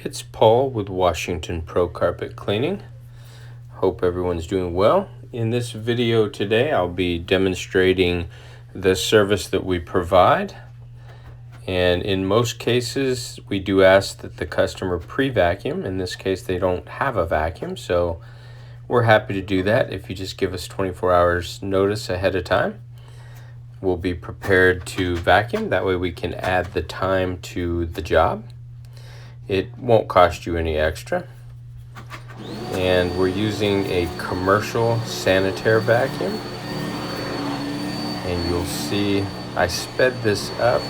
It's Paul with Washington Pro Carpet Cleaning. Hope everyone's doing well. In this video today, I'll be demonstrating the service that we provide. And in most cases, we do ask that the customer pre-vacuum. In this case, they don't have a vacuum, so we're happy to do that. If you just give us 24 hours notice ahead of time, we'll be prepared to vacuum. That way we can add the time to the job. It won't cost you any extra. And we're using a commercial sanitary vacuum. And you'll see I sped this up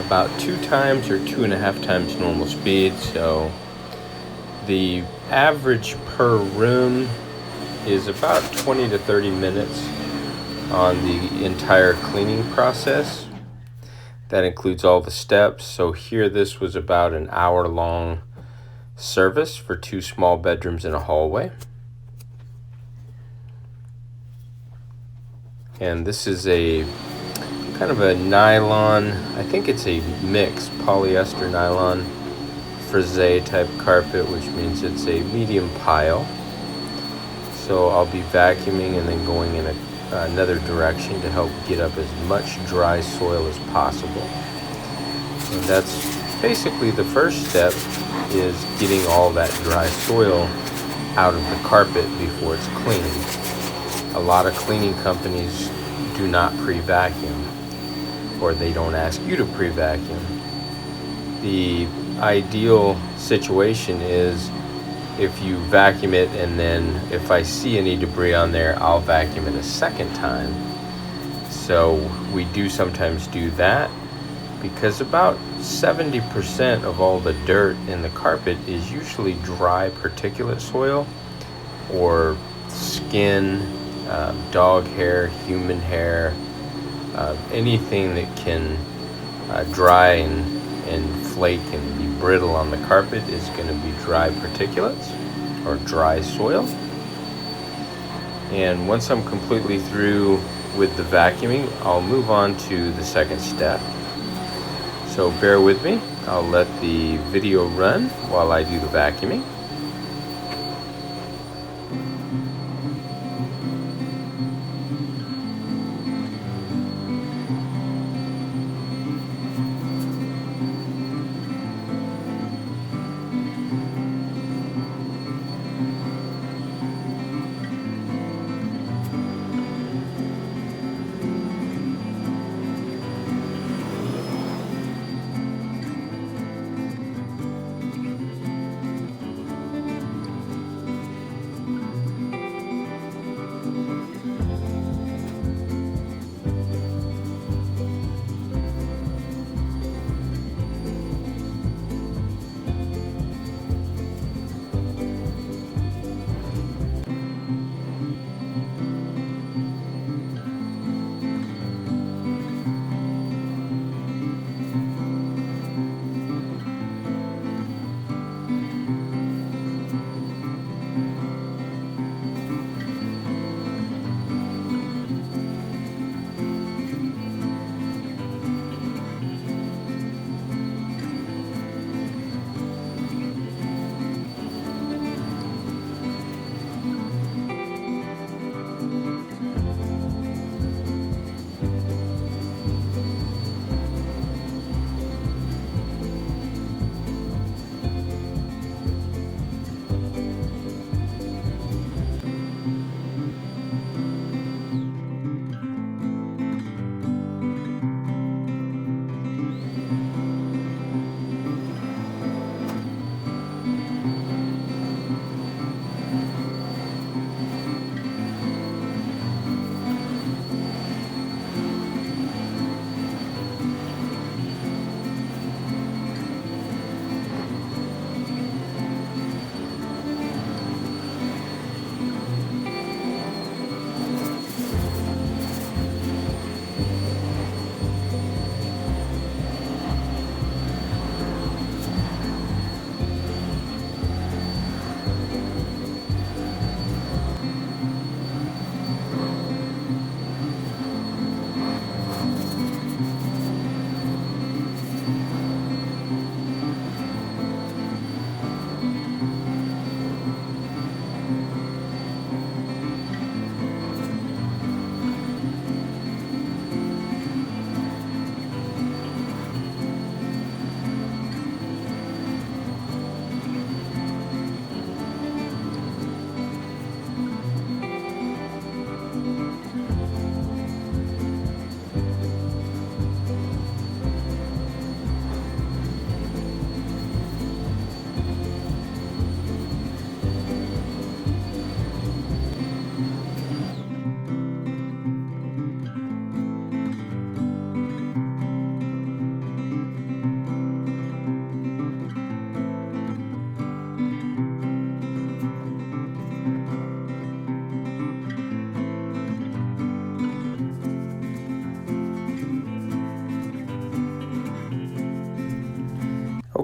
about 2 times or 2.5 times normal speed. So the average per room is about 20 to 30 minutes on the entire cleaning process. That includes all the steps. So here this was about an hour-long service for 2 small bedrooms and a hallway. And this is a kind of a nylon, I think it's a mixed polyester nylon frise type carpet, which means it's a medium pile. So I'll be vacuuming and then going in another direction to help get up as much dry soil as possible. And that's basically the first step, is getting all that dry soil out of the carpet before it's cleaned. A lot of cleaning companies do not pre-vacuum, or they don't ask you to pre-vacuum. The ideal situation is if you vacuum it, and then if I see any debris on there, I'll vacuum it a second time. So we do sometimes do that, because about 70% of all the dirt in the carpet is usually dry particulate soil or skin, dog hair, human hair, anything that can dry and flake and be brittle on the carpet is going to be dry particulates or dry soil. And once I'm completely through with the vacuuming, I'll move on to the second step. So bear with me. I'll let the video run while I do the vacuuming.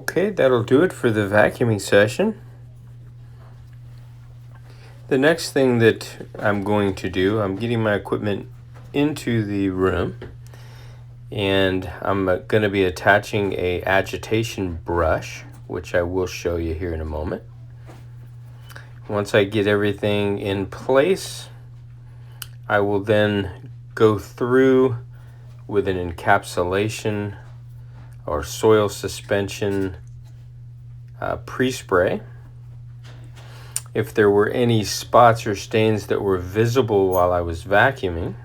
Okay, that'll do it for the vacuuming session. The next thing that I'm going to do, I'm getting my equipment into the room, and I'm going to be attaching a agitation brush, which I will show you here in a moment. Once I get everything in place, I will then go through with an encapsulation or soil suspension pre-spray. If there were any spots or stains that were visible while I was vacuuming,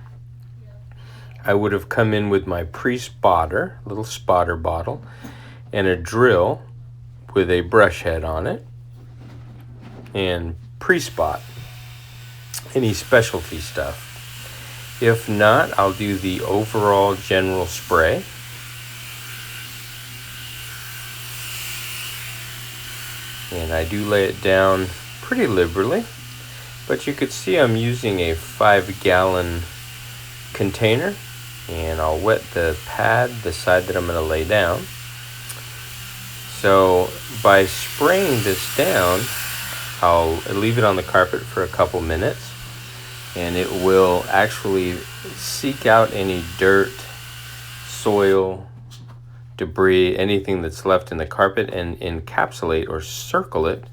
I would have come in with my pre-spotter, little spotter bottle, and a drill with a brush head on it, and pre-spot any specialty stuff. If not, I'll do the overall general spray. And I do lay it down pretty liberally, but you could see I'm using a 5-gallon container, and I'll wet the pad, the side that I'm going to lay down. So by spraying this down, I'll leave it on the carpet for a couple minutes, and it will actually seek out any dirt, soil, debris, anything that's left in the carpet, and encapsulate or circle it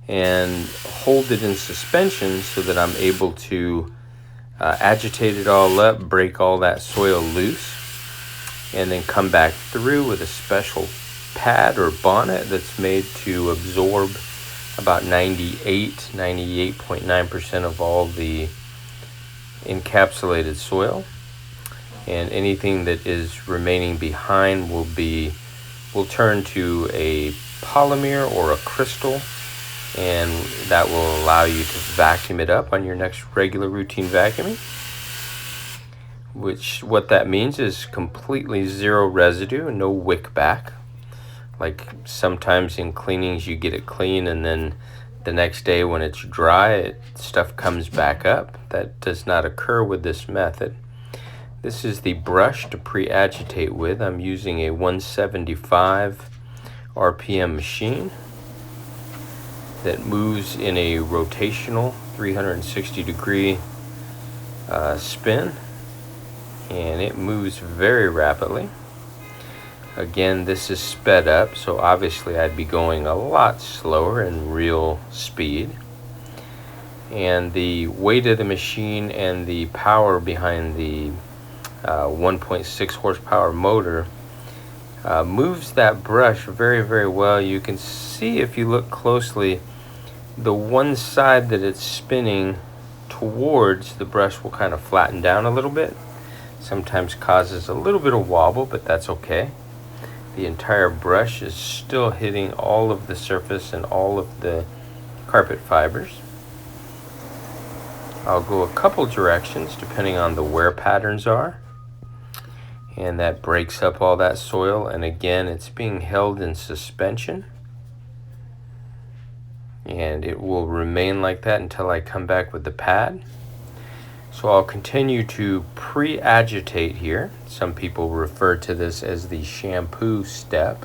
and hold it in suspension so that I'm able to agitate it all up, break all that soil loose, and then come back through with a special pad or bonnet that's made to absorb about 98.9% of all the encapsulated soil, and anything that is remaining behind will turn to a polymer or a crystal, and that will allow you to vacuum it up on your next regular routine vacuuming. What that means is completely zero residue, no wick back. Like sometimes in cleanings you get it clean and then the next day when it's dry, stuff comes back up. That does not occur with this method. This is the brush to pre-agitate with. I'm using a 175 RPM machine that moves in a rotational 360 degree spin, and it moves very rapidly. Again, this is sped up, so obviously I'd be going a lot slower in real speed. And the weight of the machine and the power behind the 1.6 horsepower motor moves that brush very, very well. You can see if you look closely, the one side that it's spinning towards, the brush will kind of flatten down a little bit. Sometimes causes a little bit of wobble, but that's okay. The entire brush is still hitting all of the surface and all of the carpet fibers. I'll go a couple directions depending on the wear patterns are, and that breaks up all that soil, and again it's being held in suspension, and it will remain like that until I come back with the pad. So I'll continue to pre-agitate here. Some people refer to this as the shampoo step.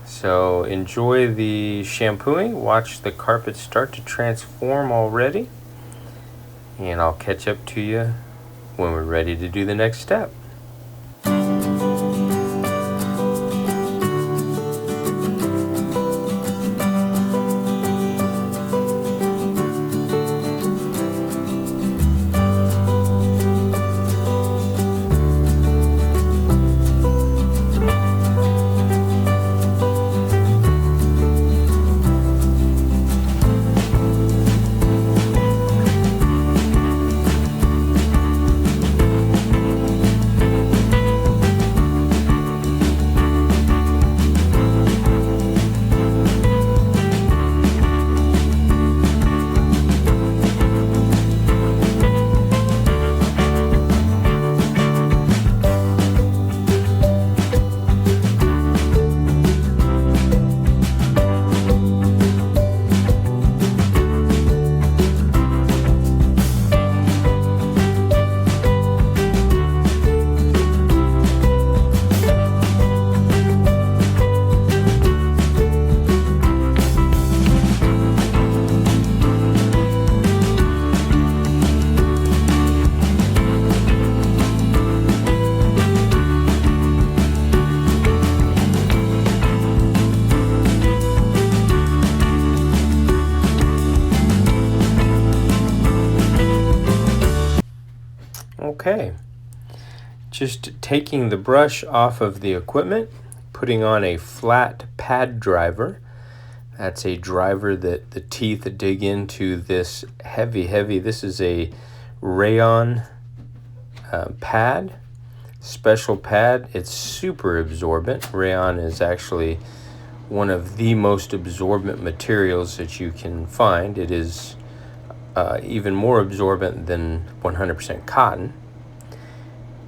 So enjoy the shampooing, watch the carpet start to transform already, and I'll catch up to you when we're ready to do the next step. Okay, just taking the brush off of the equipment, putting on a flat pad driver. That's a driver that the teeth dig into this heavy, this is a rayon pad, special pad. It's super absorbent. Rayon is actually one of the most absorbent materials that you can find. It is even more absorbent than 100% cotton.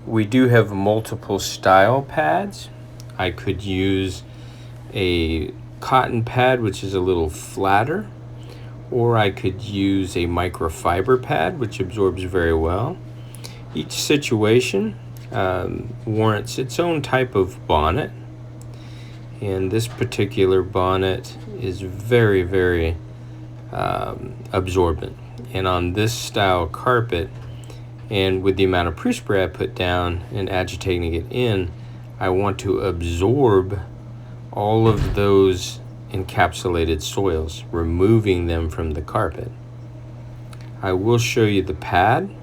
We do have multiple style pads. I could use a cotton pad, which is a little flatter, or I could use a microfiber pad, which absorbs very well. Each situation warrants its own type of bonnet, and this particular bonnet is very absorbent. And on this style carpet, and with the amount of pre-spray I put down and agitating it in, I want to absorb all of those encapsulated soils, removing them from the carpet. I will show you the pad.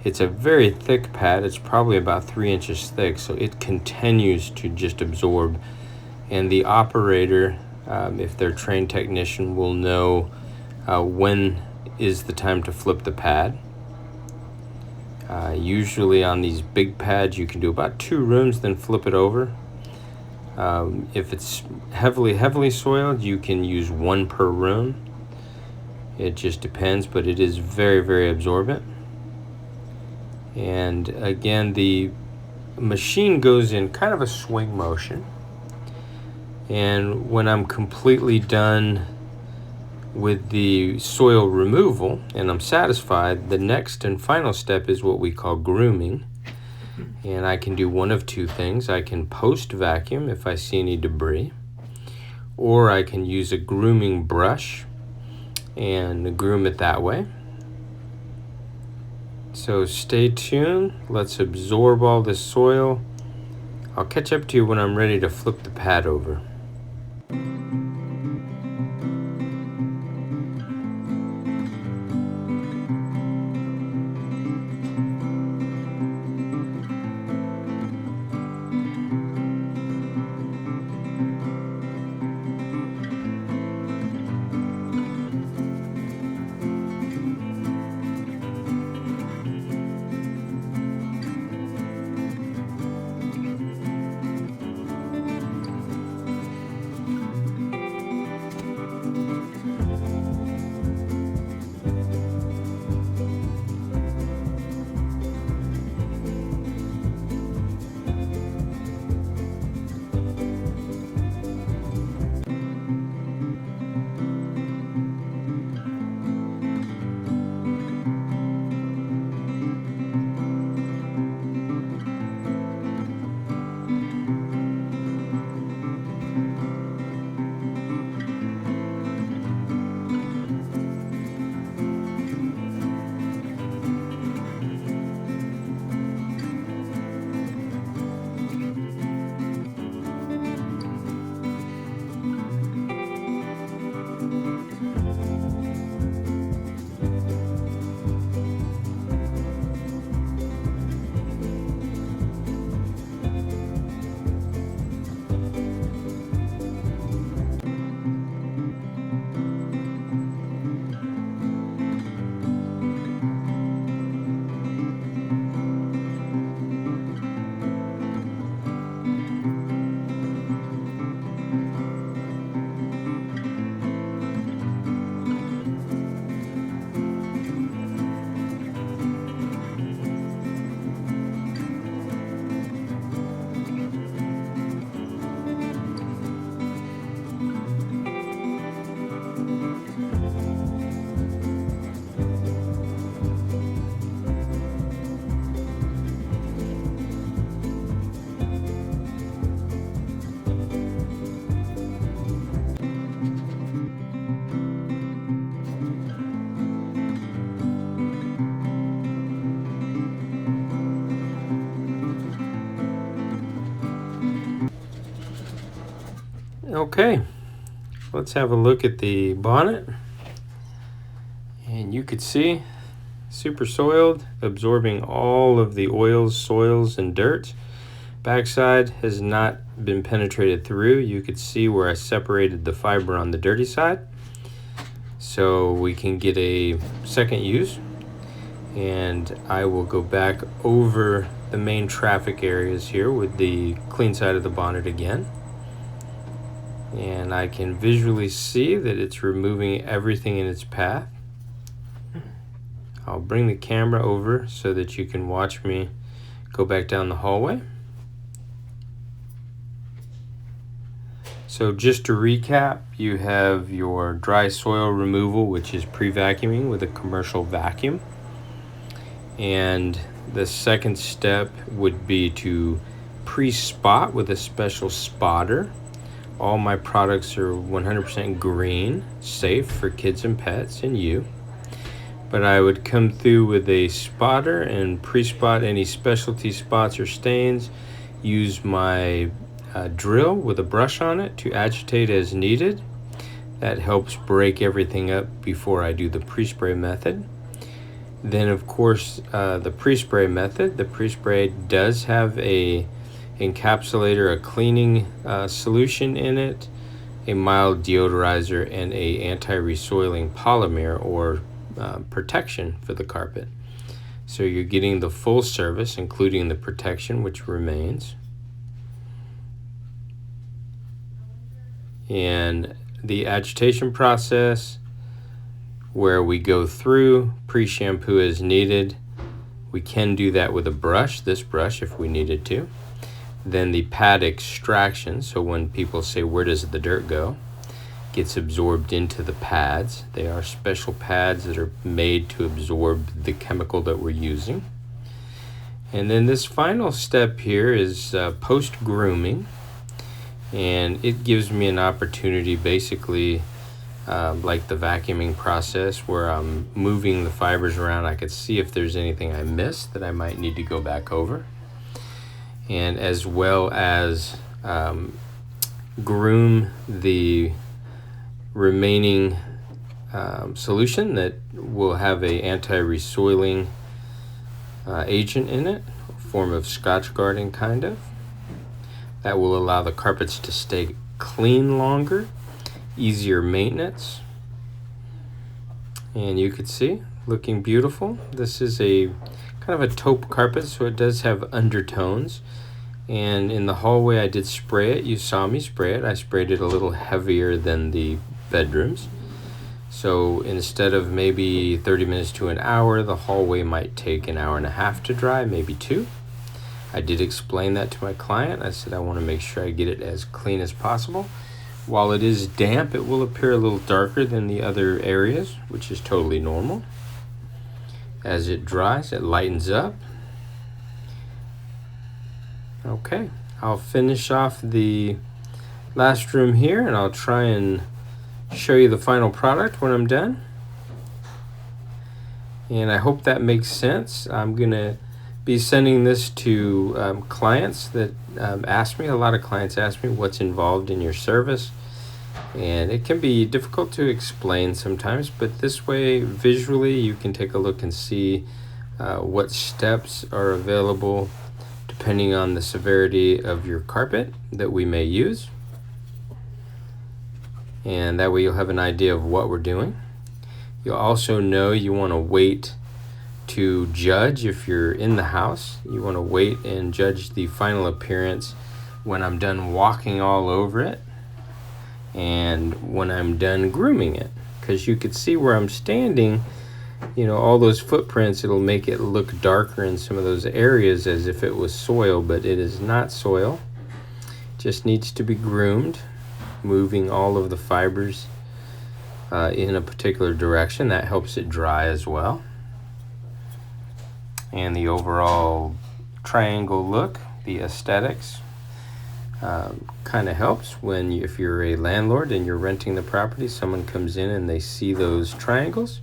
It's a very thick pad. It's probably about 3 inches thick, so it continues to just absorb. And the operator, if they're a trained technician, will know when is the time to flip the pad. Usually on these big pads, you can do about 2 rooms, then flip it over. If it's heavily soiled, you can use 1 per room. It just depends, but it is very absorbent. And again, the machine goes in kind of a swing motion. And when I'm completely done with the soil removal and I'm satisfied, the next and final step is what we call grooming. And I can do one of 2 things. I can post vacuum if I see any debris, or I can use a grooming brush and groom it that way. So stay tuned. Let's absorb all this soil. I'll catch up to you when I'm ready to flip the pad over. Okay, let's have a look at the bonnet. And you could see super soiled, absorbing all of the oils, soils, and dirt. Backside has not been penetrated through. You could see where I separated the fiber on the dirty side, so we can get a second use. And I will go back over the main traffic areas here with the clean side of the bonnet again. And I can visually see that it's removing everything in its path. I'll bring the camera over so that you can watch me go back down the hallway. So just to recap, you have your dry soil removal, which is pre-vacuuming with a commercial vacuum. And the second step would be to pre-spot with a special spotter. All my products are 100% green, safe for kids and pets and you. But I would come through with a spotter and pre-spot any specialty spots or stains. Use my drill with a brush on it to agitate as needed. That helps break everything up before I do the pre-spray method. Then of course the pre-spray method. The pre-spray does have a encapsulator, a cleaning solution in it, a mild deodorizer, and a anti-resoiling polymer or protection for the carpet. So you're getting the full service, including the protection, which remains. And the agitation process, where we go through pre-shampoo as needed. We can do that with a brush, this brush, if we needed to. Then the pad extraction, so when people say, where does the dirt go, gets absorbed into the pads. They are special pads that are made to absorb the chemical that we're using. And then this final step here is post-grooming. And it gives me an opportunity, basically, like the vacuuming process, where I'm moving the fibers around. I could see if there's anything I missed that I might need to go back over. And as well as groom the remaining solution that will have a anti-resoiling agent in it, a form of Scotch guarding kind of. That will allow the carpets to stay clean longer, easier maintenance. And you could see, looking beautiful. This is a kind of a taupe carpet, so it does have undertones. And in the hallway I did spray it. You saw me spray it. I sprayed it a little heavier than the bedrooms. So instead of maybe 30 minutes to an hour, the hallway might take an hour and a half to dry, maybe 2. I did explain that to my client. I said I want to make sure I get it as clean as possible. While it is damp, it will appear a little darker than the other areas, which is totally normal. As it dries, it lightens up. Okay, I'll finish off the last room here, and I'll try and show you the final product when I'm done. And I hope that makes sense. I'm going to be sending this to clients that ask me. A lot of clients ask me what's involved in your service, and it can be difficult to explain sometimes, but this way visually you can take a look and see what steps are available depending on the severity of your carpet that we may use, and that way you'll have an idea of what we're doing. You'll also know you want to wait to judge if you're in the house. You want to wait and judge the final appearance when I'm done walking all over it and when I'm done grooming it, because you could see where I'm standing, you know, all those footprints. It'll make it look darker in some of those areas as if it was soil, but it is not soil. It just needs to be groomed, moving all of the fibers in a particular direction. That helps it dry as well. And the overall triangle look, the aesthetics, kind of helps when if you're a landlord and you're renting the property, someone comes in and they see those triangles.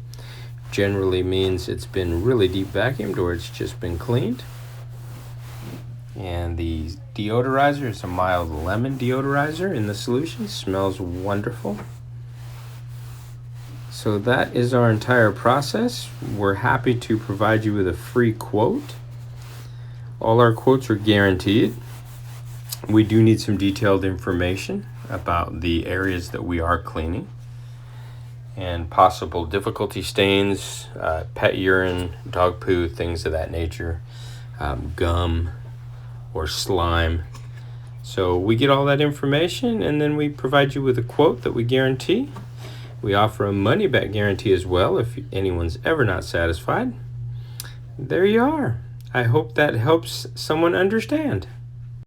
Generally means it's been really deep vacuumed or it's just been cleaned. And the deodorizer is a mild lemon deodorizer in the solution. Smells wonderful. So So that is our entire process. We're happy to provide you with a free quote. All our quotes are guaranteed. We do need some detailed information about the areas that we are cleaning and possible difficulty stains, pet urine, dog poo, things of that nature, gum or slime. So we get all that information and then we provide you with a quote that we guarantee. We offer a money-back guarantee as well if anyone's ever not satisfied. There you are. I hope that helps someone understand.